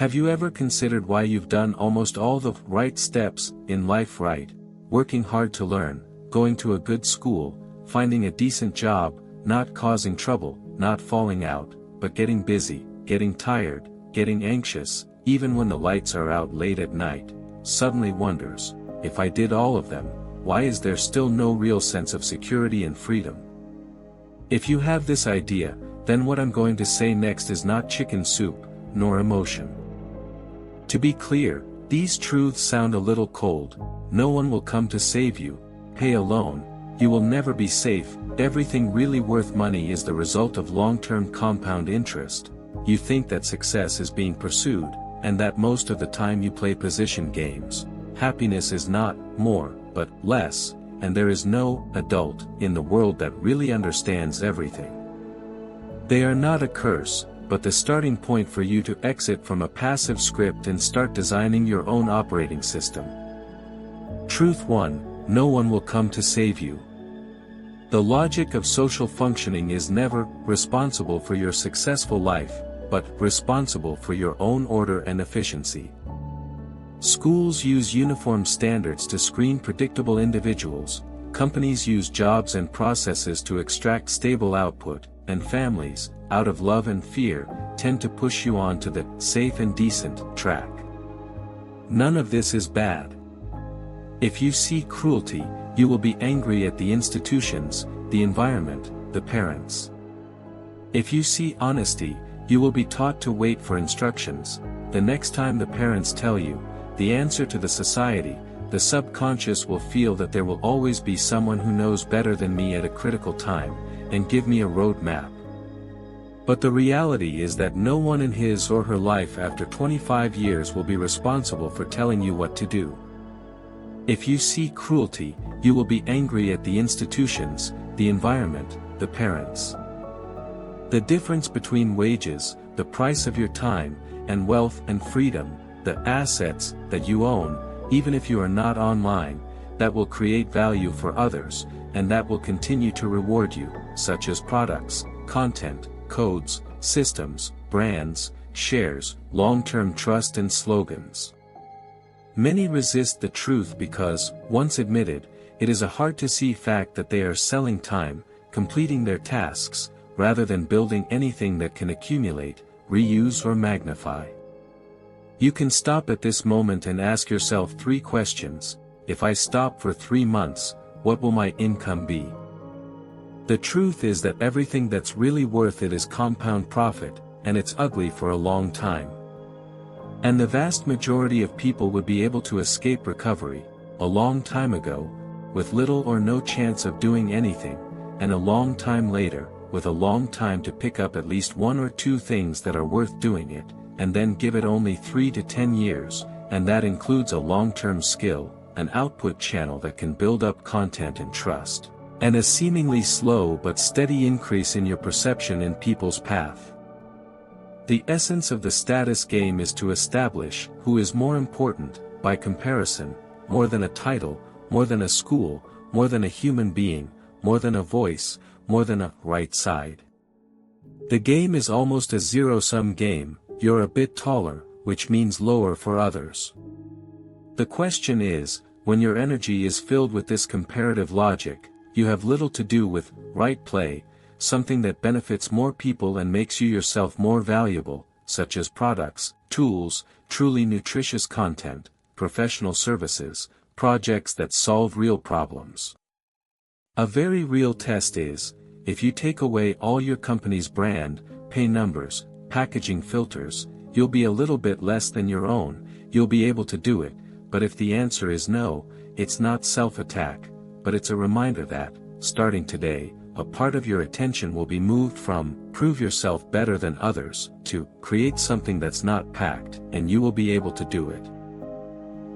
Have you ever considered why you've done almost all the right steps in life right? Working hard to learn, going to a good school, finding a decent job, not causing trouble, not falling out, but getting busy, getting tired, getting anxious, even when the lights are out late at night, suddenly wonders, if I did all of them, why is there still no real sense of security and freedom? If you have this idea, then what I'm going to say next is not chicken soup, nor emotion. To be clear, these truths sound a little cold. No one will come to save you. Pay alone. You will never be safe. Everything really worth money is the result of long-term compound interest. You think that success is being pursued, and that most of the time you play position games. Happiness is not more, but less, and there is no adult in the world that really understands everything. They are not a curse, but the starting point for you to exit from a passive script and start designing your own operating system. Truth 1: no one will come to save you. The logic of social functioning is never responsible for your successful life, but responsible for your own order and efficiency. Schools use uniform standards to screen predictable individuals, companies use jobs and processes to extract stable output, and families, out of love and fear, tend to push you on to the safe and decent track. None of this is bad. If you see cruelty, you will be angry at the institutions, the environment, the parents. If you see honesty, you will be taught to wait for instructions. The next time the parents tell you the answer to the society, the subconscious will feel that there will always be someone who knows better than me at a critical time, and give me a road map. But the reality is that no one in his or her life after 25 years will be responsible for telling you what to do. If you see cruelty, you will be angry at the institutions, the environment, the parents. The difference between wages, the price of your time, and wealth and freedom, the assets that you own, even if you are not online, that will create value for others, and that will continue to reward you, such as products, content, codes, systems, brands, shares, long-term trust and slogans. Many resist the truth because, once admitted, it is a hard-to-see fact that they are selling time, completing their tasks, rather than building anything that can accumulate, reuse or magnify. You can stop at this moment and ask yourself 3 questions. If I stop for 3 months, what will my income be? The truth is that everything that's really worth it is compound profit, and it's ugly for a long time. And the vast majority of people would be able to escape recovery, a long time ago, with little or no chance of doing anything, and a long time later, with a long time to pick up at least 1 or 2 things that are worth doing it, and then give it only 3 to 10 years, and that includes a long-term skill, an output channel that can build up content and trust, and a seemingly slow but steady increase in your perception in people's path. The essence of the status game is to establish who is more important, by comparison, more than a title, more than a school, more than a human being, more than a voice, more than a right side. The game is almost a zero-sum game. You're a bit taller, which means lower for others. The question is, when your energy is filled with this comparative logic, you have little to do with right play, something that benefits more people and makes you yourself more valuable, such as products, tools, truly nutritious content, professional services, projects that solve real problems. A very real test is, if you take away all your company's brand, pay numbers, packaging filters, you'll be a little bit less than your own, you'll be able to do it, but if the answer is no, it's not self-attack, but it's a reminder that, starting today, a part of your attention will be moved from, prove yourself better than others, to, create something that's not packed, and you will be able to do it.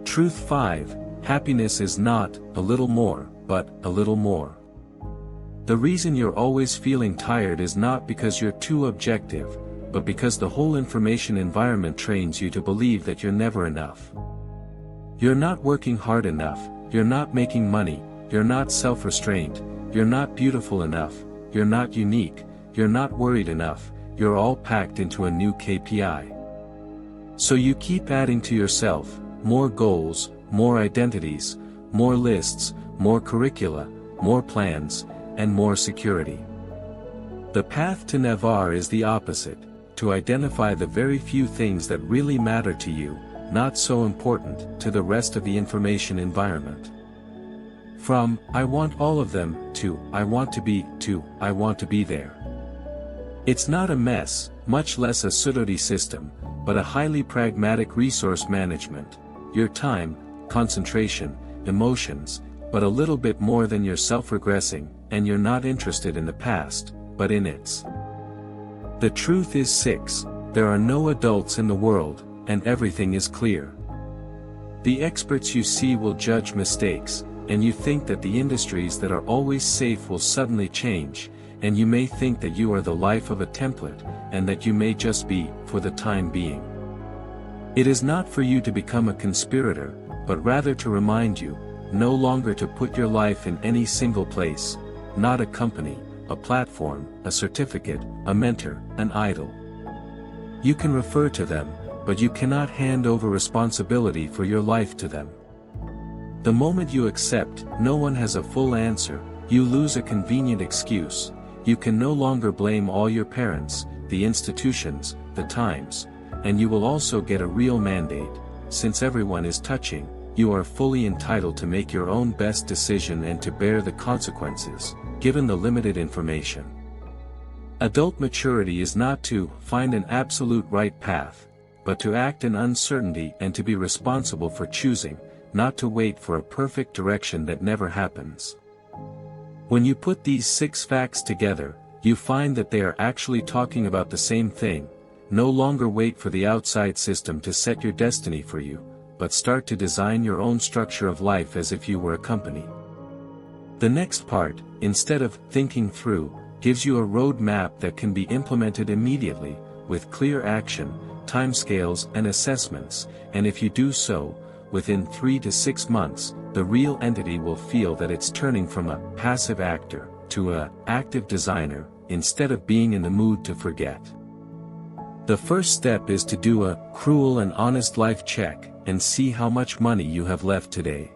Truth 5, happiness is not, a little more, but, a little more. The reason you're always feeling tired is not because you're too objective, but because the whole information environment trains you to believe that you're never enough. You're not working hard enough, you're not making money, you're not self-restrained, you're not beautiful enough, you're not unique, you're not worried enough, you're all packed into a new KPI. So you keep adding to yourself, more goals, more identities, more lists, more curricula, more plans, and more security. The path to Naval is the opposite, to identify the very few things that really matter to you, not so important to the rest of the information environment. From, I want all of them, to, I want to be there. It's not a mess, much less a pseudo system, but a highly pragmatic resource management, your time, concentration, emotions, but a little bit more than you're self-regressing, and you're not interested in the past, but in its. The truth is 6, there are no adults in the world, and everything is clear. The experts you see will judge mistakes, and you think that the industries that are always safe will suddenly change, and you may think that you are the life of a template, and that you may just be, for the time being. It is not for you to become a conspirator, but rather to remind you, no longer to put your life in any single place, not a company, a platform, a certificate, a mentor, an idol. You can refer to them, but you cannot hand over responsibility for your life to them. The moment you accept, no one has a full answer, you lose a convenient excuse. You can no longer blame all your parents, the institutions, the times, and you will also get a real mandate. Since everyone is touching, you are fully entitled to make your own best decision and to bear the consequences, given the limited information. Adult maturity is not to find an absolute right path, but to act in uncertainty and to be responsible for choosing, not to wait for a perfect direction that never happens. When you put these 6 facts together, you find that they are actually talking about the same thing. No longer wait for the outside system to set your destiny for you, but start to design your own structure of life as if you were a company. The next part, instead of thinking through, gives you a road map that can be implemented immediately, with clear action, timescales and assessments, and if you do so, within 3 to 6 months, the real entity will feel that it's turning from a passive actor to an active designer, instead of being in the mood to forget. The first step is to do a cruel and honest life check, and see how much money you have left today.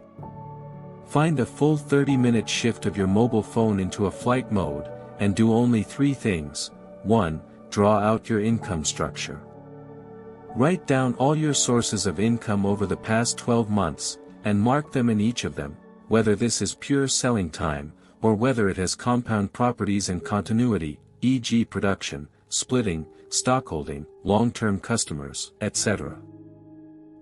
Find a full 30-minute shift of your mobile phone into a flight mode, and do only 3 things. 1. Draw out your income structure. Write down all your sources of income over the past 12 months, and mark them in each of them, whether this is pure selling time, or whether it has compound properties and continuity, e.g. production, splitting, stockholding, long-term customers, etc.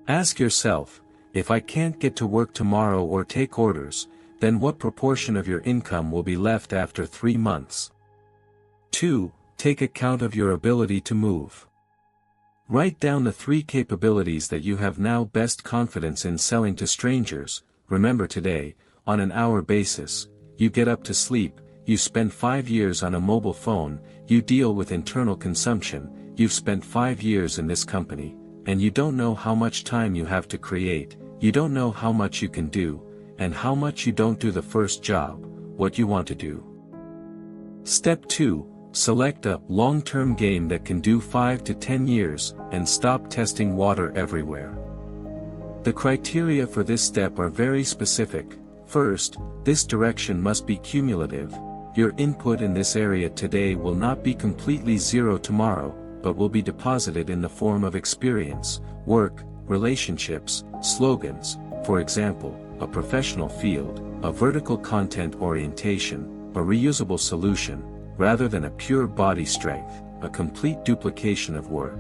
Ask yourself, if I can't get to work tomorrow or take orders, then what proportion of your income will be left after 3 months? 2. Take account of your ability to move. Write down the 3 capabilities that you have now best confidence in selling to strangers. Remember today, on an hour basis, you get up to sleep, you spend 5 years on a mobile phone, you deal with internal consumption, you've spent 5 years in this company, and you don't know how much time you have to create, you don't know how much you can do, and how much you don't do the first job, what you want to do. Step 2. Select a long-term game that can do 5 to 10 years, and stop testing water everywhere. The criteria for this step are very specific. First, this direction must be cumulative. Your input in this area today will not be completely zero tomorrow, but will be deposited in the form of experience, work, relationships, slogans, for example, a professional field, a vertical content orientation, a reusable solution, rather than a pure body strength, a complete duplication of work.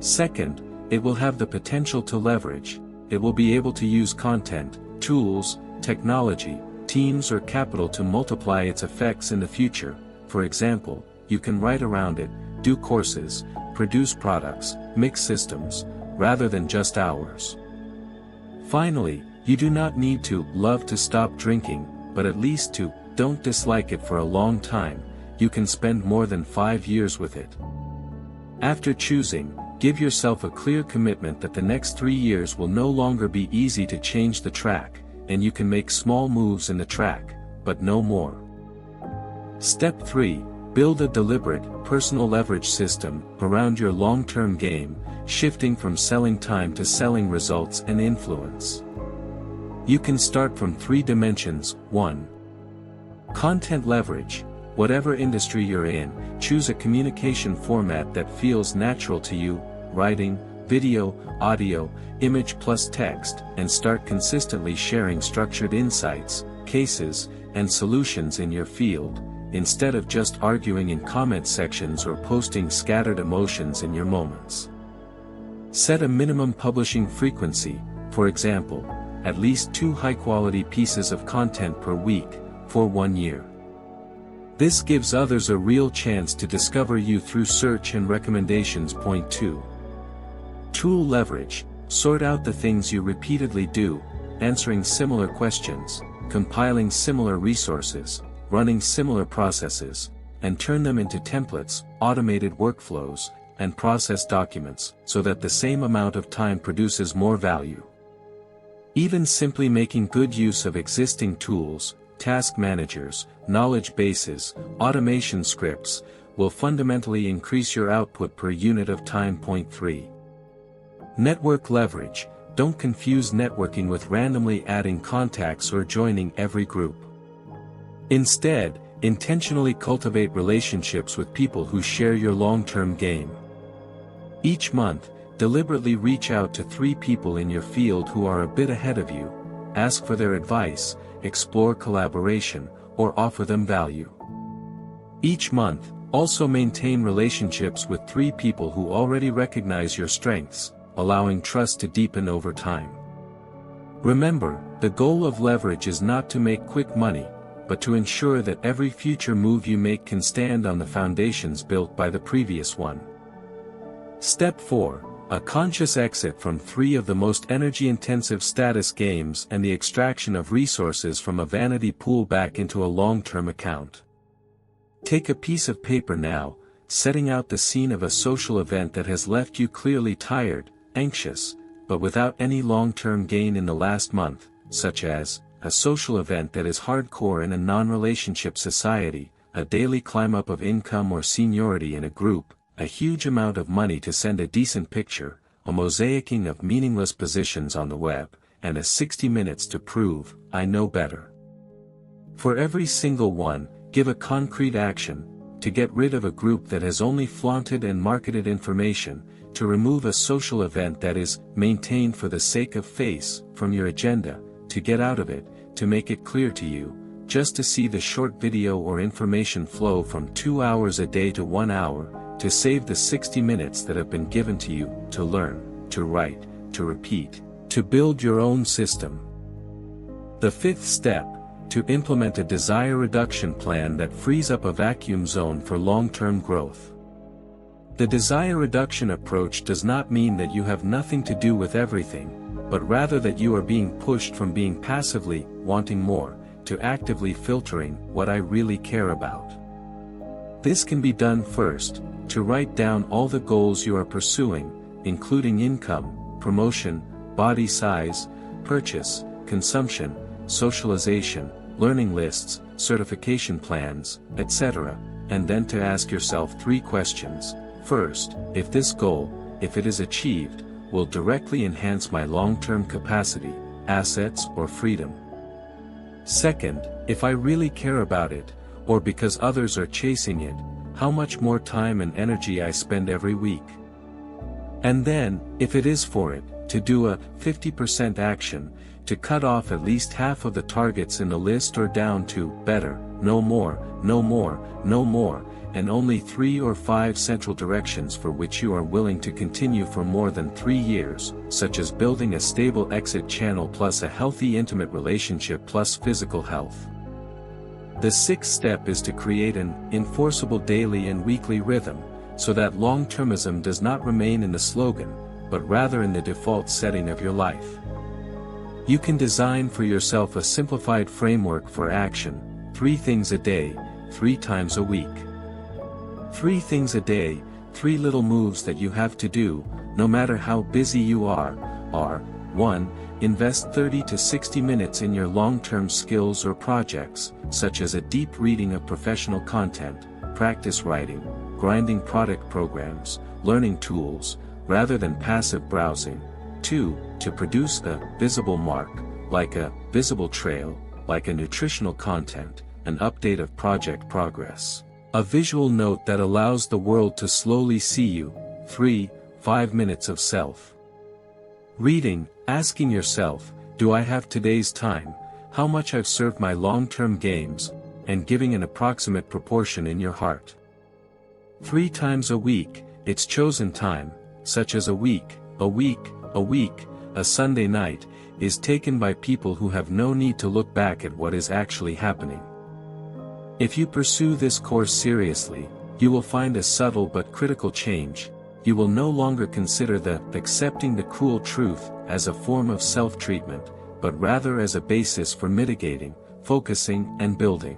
Second, it will have the potential to leverage. It will be able to use content, tools, technology, teams or capital to multiply its effects in the future. For example, you can write around it, do courses, produce products, mix systems, rather than just hours. Finally, you do not need to love to stop drinking, but at least to don't dislike it for a long time. You can spend more than 5 years with it. After choosing, give yourself a clear commitment that the next 3 years will no longer be easy to change the track, and you can make small moves in the track, but no more. Step 3. Build a deliberate, personal leverage system around your long-term game, shifting from selling time to selling results and influence. You can start from 3 dimensions. 1. Content leverage. Whatever industry you're in, choose a communication format that feels natural to you: writing, video, audio, image plus text, and start consistently sharing structured insights, cases, and solutions in your field, instead of just arguing in comment sections or posting scattered emotions in your moments. Set a minimum publishing frequency, for example, at least 2 high-quality pieces of content per week, for 1 year. This gives others a real chance to discover you through search and recommendations. Point 2. Tool leverage. Sort out the things you repeatedly do, answering similar questions, compiling similar resources, running similar processes, and turn them into templates, automated workflows, and process documents, so that the same amount of time produces more value. Even simply making good use of existing tools, task managers, knowledge bases, automation scripts, will fundamentally increase your output per unit of time. Point 3. Network leverage. Don't confuse networking with randomly adding contacts or joining every group. Instead, intentionally cultivate relationships with people who share your long-term game. Each month, deliberately reach out to 3 people in your field who are a bit ahead of you, ask for their advice, explore collaboration, or offer them value. Each month, also maintain relationships with 3 people who already recognize your strengths, allowing trust to deepen over time. Remember, the goal of leverage is not to make quick money, but to ensure that every future move you make can stand on the foundations built by the previous one. Step 4. A conscious exit from 3 of the most energy-intensive status games and the extraction of resources from a vanity pool back into a long-term account. Take a piece of paper now, setting out the scene of a social event that has left you clearly tired, anxious, but without any long-term gain in the last month, such as a social event that is hardcore in a non-relationship society, a daily climb-up of income or seniority in a group, a huge amount of money to send a decent picture, a mosaicing of meaningless positions on the web, and a 60 minutes to prove, I know better. For every single one, give a concrete action: to get rid of a group that has only flaunted and marketed information, to remove a social event that is maintained for the sake of face from your agenda, to get out of it, to make it clear to you, just to see the short video or information flow from 2 hours a day to 1 hour, to save the 60 minutes that have been given to you, to learn, to write, to repeat, to build your own system. The 5th step, to implement a desire reduction plan that frees up a vacuum zone for long-term growth. The desire reduction approach does not mean that you have nothing to do with everything, but rather that you are being pushed from being passively wanting more, to actively filtering what I really care about. This can be done first, to write down all the goals you are pursuing, including income, promotion, body size, purchase, consumption, socialization, learning lists, certification plans, etc., and then to ask yourself 3 questions. First, if this goal, if it is achieved, will directly enhance my long-term capacity, assets, or freedom. Second, if I really care about it, or because others are chasing it, how much more time and energy I spend every week. And then, if it is for it, to do a 50% action, to cut off at least half of the targets in the list or down to better, no more, no more, no more, and only 3 or 5 central directions for which you are willing to continue for more than 3 years, such as building a stable exit channel plus a healthy intimate relationship plus physical health. The 6th step is to create an enforceable daily and weekly rhythm, so that long-termism does not remain in the slogan, but rather in the default setting of your life. You can design for yourself a simplified framework for action: 3 things a day, 3 times a week. 3 things a day, 3 little moves that you have to do, no matter how busy you are 1. Invest 30 to 60 minutes in your long-term skills or projects, such as a deep reading of professional content, practice writing, grinding product programs, learning tools, rather than passive browsing. 2. To produce a visible mark, like a visible trail, like a nutritional content, an update of project progress. A visual note that allows the world to slowly see you. 3. 5 minutes of self reading, asking yourself, do I have today's time, how much I've served my long-term games, and giving an approximate proportion in your heart. 3 times a week, it's chosen time, such as a Sunday night, is taken by people who have no need to look back at what is actually happening. If you pursue this course seriously, you will find a subtle but critical change. You will no longer consider accepting the cruel truth as a form of self-treatment, but rather as a basis for mitigating, focusing, and building.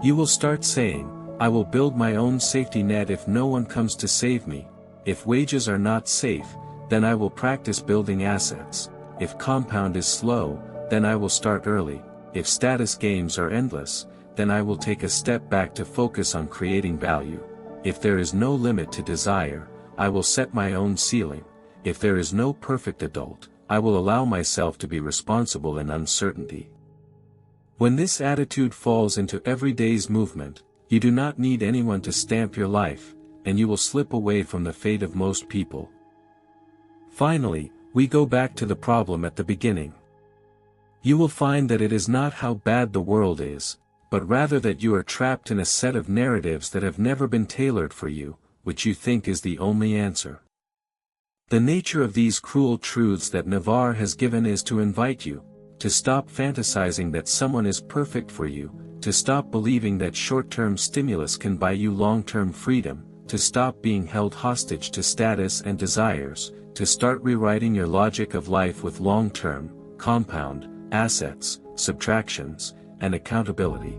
You will start saying, I will build my own safety net if no one comes to save me. If wages are not safe, then I will practice building assets. If compound is slow, then I will start early. If status games are endless, then I will take a step back to focus on creating value. If there is no limit to desire, I will set my own ceiling. If there is no perfect adult, I will allow myself to be responsible in uncertainty. When this attitude falls into every day's movement, you do not need anyone to stamp your life, and you will slip away from the fate of most people. Finally, we go back to the problem at the beginning. You will find that it is not how bad the world is, but rather that you are trapped in a set of narratives that have never been tailored for you, which you think is the only answer. The nature of these cruel truths that Navar has given is to invite you, to stop fantasizing that someone is perfect for you, to stop believing that short-term stimulus can buy you long-term freedom, to stop being held hostage to status and desires, to start rewriting your logic of life with long-term, compound, assets, subtractions, and accountability.